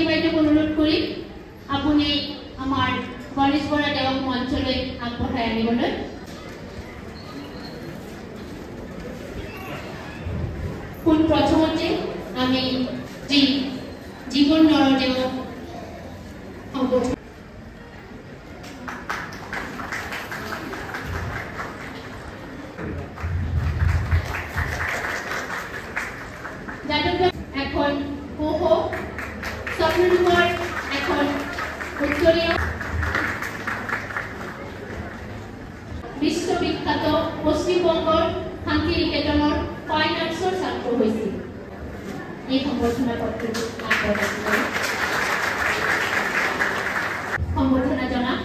নাৰ্জাৰী বাইদেউক অনুৰোধ কৰিম আপুনি আমাৰ গণেশ বৰা দেৱক মঞ্চলৈ আগবঢ়াই আনিবলৈ। পোনপ্ৰথমতে আমি জীৱন নৰদেৱক সম্বোধন এখন পোহ স্বপ্নলোকৰ এখন উত্তৰীয় বিশ্ববিখ্যাত পশ্চিমবংগৰ শান্তি নিকেতনৰ ফাইন আৰ্টছৰ ছাত্ৰ হৈছিল। এই সম্বৰ্ধনা পত্ৰটো আগবঢ়াইছিল। সম্বৰ্ধনা জনাম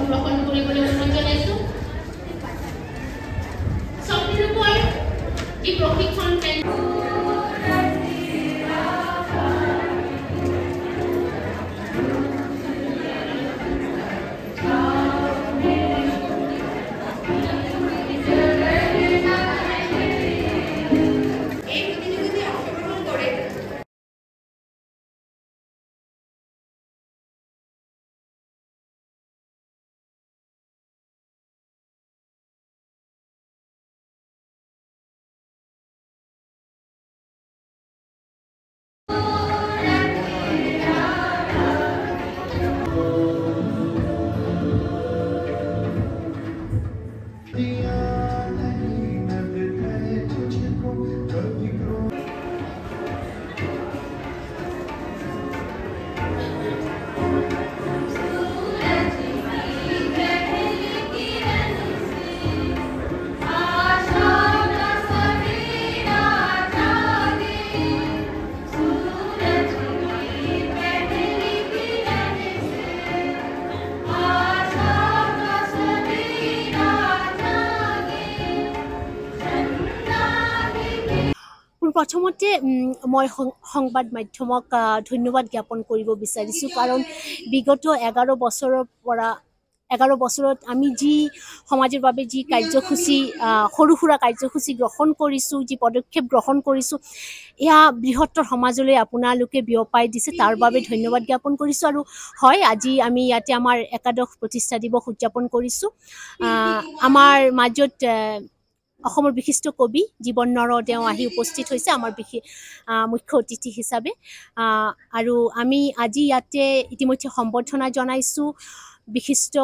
গ্ৰহণ কৰিবলৈ অনুৰোধ জনাইছো। স্বপ্নলোকৰ যি প্ৰশিক্ষণ প্ৰথমতে মই সংবাদ মাধ্যমক ধন্যবাদ জ্ঞাপন কৰিব বিচাৰিছোঁ, কাৰণ বিগত 11 বছৰত আমি যি সমাজৰ বাবে যি কাৰ্যসূচী সৰু সুৰা কাৰ্যসূচী গ্ৰহণ কৰিছোঁ, যি পদক্ষেপ গ্ৰহণ কৰিছোঁ, এয়া বৃহত্তৰ সমাজলৈ আপোনালোকে বিয়পাই দিছে, তাৰ বাবে ধন্যবাদ জ্ঞাপন কৰিছোঁ। আৰু হয়, আজি আমি ইয়াতে আমাৰ একাদশ প্ৰতিষ্ঠা দিৱস উদযাপন কৰিছোঁ। আমাৰ মাজত অসমৰ বিশিষ্ট কবি জীৱন নৰদেও আহি উপস্থিত হৈছে আমাৰ মুখ্য অতিথি হিচাপে। আৰু আমি আজি ইয়াতে ইতিমধ্যে সম্বৰ্ধনা জনাইছোঁ বিশিষ্ট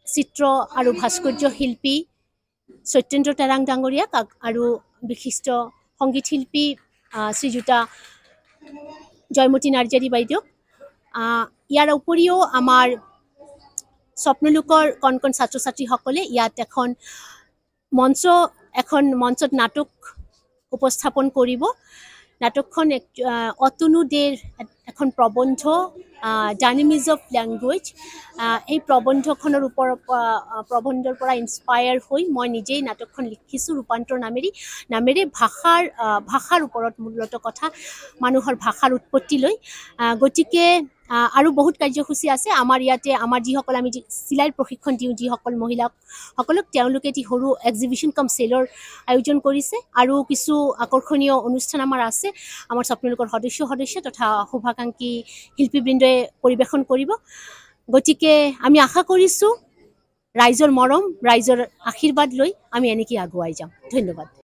চিত্ৰ আৰু ভাস্কৰ্য শিল্পী সত্যেন্দ্ৰ তেৰাং ডাঙৰীয়াক আৰু বিশিষ্ট সংগীত শিল্পী শ্ৰীযুতা জয়মতী নাৰ্জাৰী বাইদেউক। ইয়াৰ উপৰিও আমাৰ স্বপ্নলোকৰ কণ কণ ছাত্ৰ ছাত্ৰীসকলে ইয়াত এখন মঞ্চত নাটক উপস্থাপন কৰিব। নাটকখন অতনু দেৰ এখন প্ৰবন্ধ, ডাইনামিজ অফ লেংগুৱেজ। এই প্ৰবন্ধখনৰ প্ৰবন্ধৰ পৰা ইনস্পায়াৰ হৈ মই নিজেই নাটকখন লিখিছোঁ ৰূপান্তৰ নামেৰে ভাষাৰ ওপৰত মূলত কথা, মানুহৰ ভাষাৰ উৎপত্তি লৈ। গতিকে আৰু বহুত কাৰ্যসূচী আছে আমাৰ ইয়াতে। আমাৰ যিসকল আমি চিলাইৰ প্ৰশিক্ষণ দিওঁ যিসকল মহিলাসকলক, তেওঁলোকে এটি সৰু এক্সিবিশ্যন কাম চেলৰ আয়োজন কৰিছে। আৰু কিছু আকৰ্ষণীয় অনুষ্ঠান আমাৰ আছে। আমাৰ স্বপ্নলোকৰ সদস্য তথা শুভাকাংক্ষী শিল্পীবৃন্দই পৰিৱেশন কৰিব। গতিকে আমি আশা কৰিছোঁ ৰাইজৰ মৰম, ৰাইজৰ আশীৰ্বাদ লৈ আমি এনেকৈ আগুৱাই যাম। ধন্যবাদ।